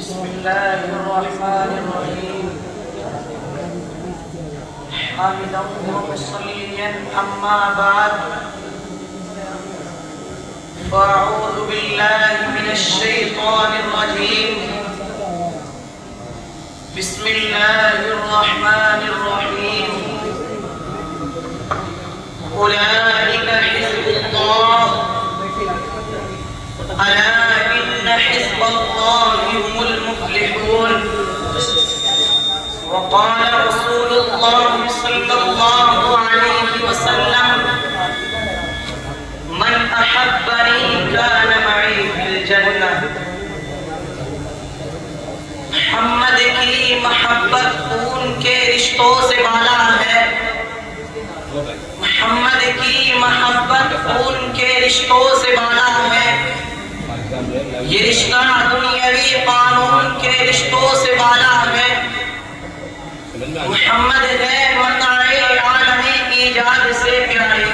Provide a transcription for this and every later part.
بسم الله الرحمن الرحيم حامدا ومصليا أما بعد فأعوذ بالله من الشيطان الرجيم بسم الله الرحمن الرحيم أولئك حزب الله ألا إن حزب الله هم المفلحون وقال رسول الله صلى الله عليه وسلم من أحبني كان معي في الجنة محمد کی محبت خون کے رشتوں سے بالا ہے محمد کی محبت خون کے رشتوں سے بالا ہے یہ رشتہ دنیاوی قانون کے رشتوں سے بالا ہے محمد ہے متاع عالم ایجاد سے پیارے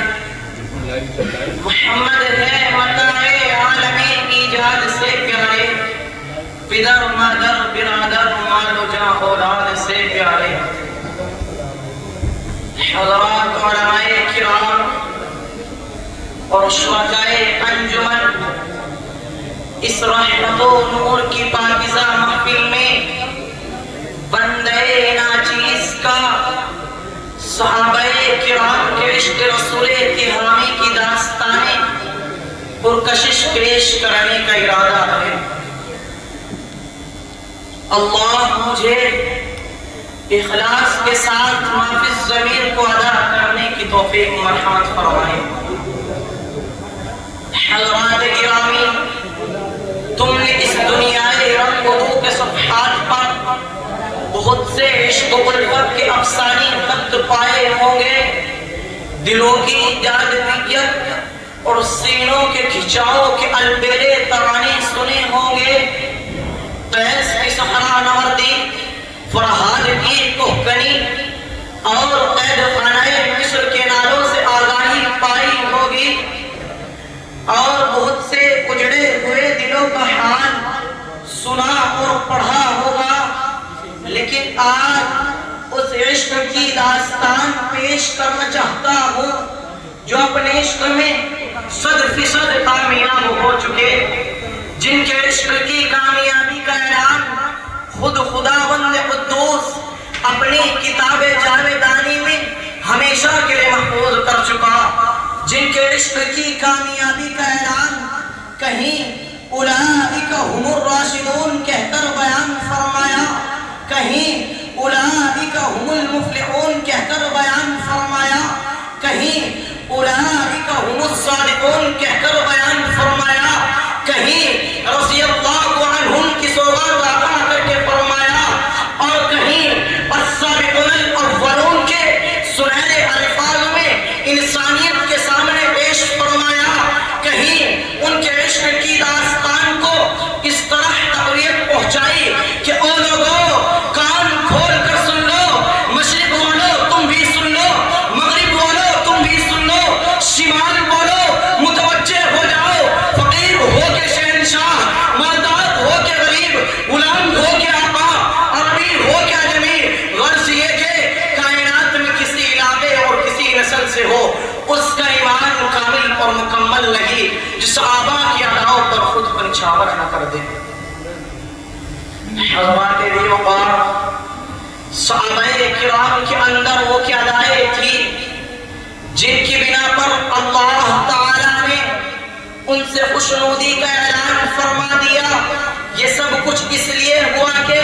محمد ہے متاع عالم ایجاد سے پیارے پدر مادر برادر مال و جاں اولاد سے پیارے حضرات علماء کرام اور شہداء انجمن اس رحمت و نور کی پاکیزہ محفل میں بندے ناچیز کا صحابہ کرام کے عشق رسول تہامی کی داستانیں پرکشش پیش کرنے کا ارادہ ہے اللہ مجھے اخلاص کے ساتھ مافی الضمیر کو ادا کرنے کی توفیق مرحمت فرمائے حضرات گرامی تم نے اس دنیائے رنگ و بو کے صفحات پر بہت سے عشق و الفت کے افسانی خط پائے ہوں گے دلوں کی جاذبیت اور سینوں کے کھچاؤ کے البیرے ترانے سنے ہوں گے قیس کی صحرا نوردی فرحاد کی کوہکنی اور قید خانہ مصر کے نالوں سے آگاہی پائی ہوگی اور بہت سے اجڑے ہوئے دلوں کا حال سنا اور پڑھا ہوگا لیکن آج اس عشق کی داستان پیش کرنا چاہتا ہوں جو اپنے عشق میں 100% کامیاب ہو چکے جن کے عشق کی کامیابی کا اعلان خود خداوند قدوس اپنی کتاب جاویدانی میں ہمیشہ کے لیے محفوظ کر چکا جن کے عشق کی کامیابی کا اعلان کہیں اولئک هم الراشدون کہہ کر بیان فرمایا کہیں اولئک هم المفلحون کہہ کر بیان فرمایا کہیں اولئک هم الصادقون کہہ کر بیان فرمایا کہیں رضی اللہ عنہم کی سوغات عطا کر کے فرمایا اور کہیں السابقون الاولون کے سنہرے الفاظ میں انسانیت کے سامنے پیش فرمایا کہیں ان کے عشق کی داستان کو اس طرح تقویت پہنچائی کہ او لوگوں کان کھول کر سن لو مشرق والو تم بھی سن لو مغرب والو تم بھی سن لو شمال والو متوجہ ہو جاؤ فقیر ہو کے شہنشاہ مالدار ہو کے غریب غلام ہو کے آقا عربی ہو کے اجمی غرض یہ کہ کائنات میں کسی علاقے اور کسی نسل سے ہو اس کا ایمان کامل اور مکمل نہیں جس آبا کی اداؤں پر خود پر نچھاور نہ کر دے حضرات وقار صحابہ کرام کے اندر وہ کیا ادائیں تھی جن کی بنا پر اللہ تعالی نے ان سے خوشنودی کا اعلان فرما دیا یہ سب کچھ اس لیے ہوا کہ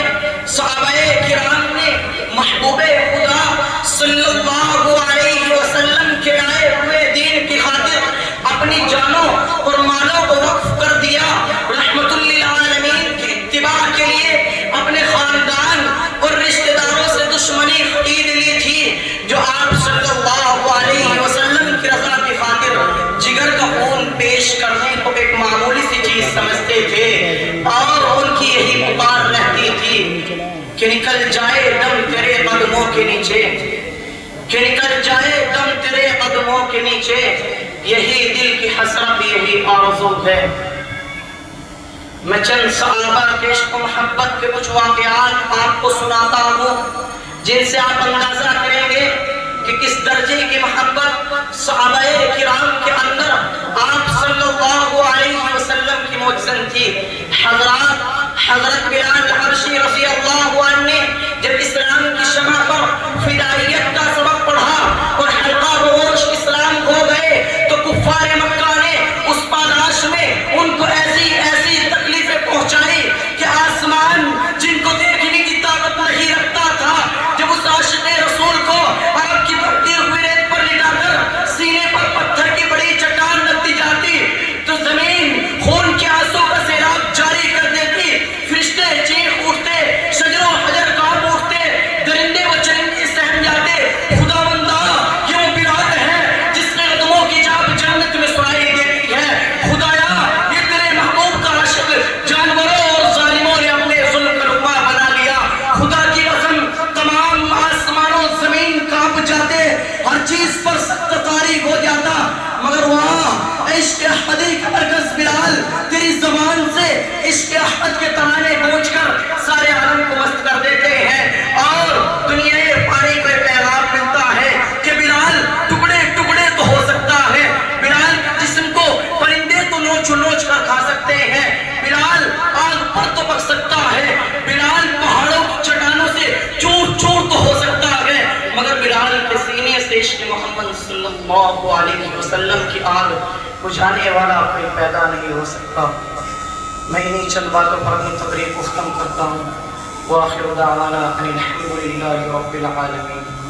صحابہ کرام نے محبوب خدا صلی اللہ علیہ وسلم کے آئے ہوئے دین کی خاطر اپنی جانوں اور مالوں کو وقف کر دیا رحمت للعالمین کی اتباع کے لیے اپنے خاندان اور رشتہ داروں سے دشمنی خرید لی تھی جو آپ صلی اللہ علیہ وسلم کی رضا کی خاطر جگر کا خون پیش کرنے کو ایک معمولی سی چیز سمجھتے تھے اور ان کی یہی پکار رہتی تھی کہ نکل جائے دم تیرے قدموں کے نیچے کہ نکل جائے دم تیرے قدموں کے نیچے یہی دل کی حسرت یہی آرزو ہے میں چند صحابہ کے عشق و محبت کے کچھ واقعات آپ کو سناتا ہوں جن سے آپ اندازہ کریں گے کہ کس درجے کی محبت صحابہ کرام کے اندر آپ صلی اللہ علیہ وسلم کی موجزن تھی۔ حضرت بلال حبشی رضی اللہ عنہ نے جب اسلام کی شمع پر فدائیت کا سبق پڑھا اور حلقہ بغوش اسلام ہو گئے تو کفار مکہ نے اس پاداش میں ان کو ایسی تکلیفیں پہنچائی کہ آسمان جن کو دیکھنے کی طاقت نہیں رکھتا تھا جب اس عاشق رسول کو عرب کی بھرتی ہوئی ریت پر لٹا کر سینے پر پتھر کی بڑی چٹان رکھ دی جاتی تو زمین خون کے آنسو کا سیلاب جاری کر دیتی، فرشتے چیخ اٹھتے، شجر و حجر کانپ اٹھتے، درندے و چرندے سہم جاتے۔ خداوندا یہ وہ بلال ہے جس کے قدموں کی چاپ جنت میں سنائی دیتی ہے۔ خدایا یہ تیرے محبوب کا عاشق جانوروں اور ظالموں نے اپنے ظلم کا رقبہ بنا لیا۔ خدا کی قسم تمام آسمان و زمین کانپ جاتے، ہر چیز پر سخت تاریک ہو جاتا، مگر وہاں عشق احمدی کا مرکز بلال تیری زبان سے عشق احمد کے ترانے گونج کر سارے عالم کو مست کر دیتے ہیں، اور دنیا پانی کو پیغام ملتا ہے کہ بلال ٹکڑے ٹکڑے تو ہو سکتا ہے، بلال جسم کو پرندے تو نوچ نوچ کر کھا سکتے ہیں، بلال آگ پر تو پک سکتا ہے، بلال پہاڑوں کی چٹانوں سے چور چور تو ہو سکتا ہے، مگر بلال کے سینے سے عشق محمد صلی اللہ علیہ وسلم کی آگ بجھانے والا کوئی پیدا نہیں ہو سکتا۔ میں انہی چند باتوں پر اپنی تقریر کو ختم کرتا ہوں۔ وآخر دعوانا ان الحمد للہ رب العالمین۔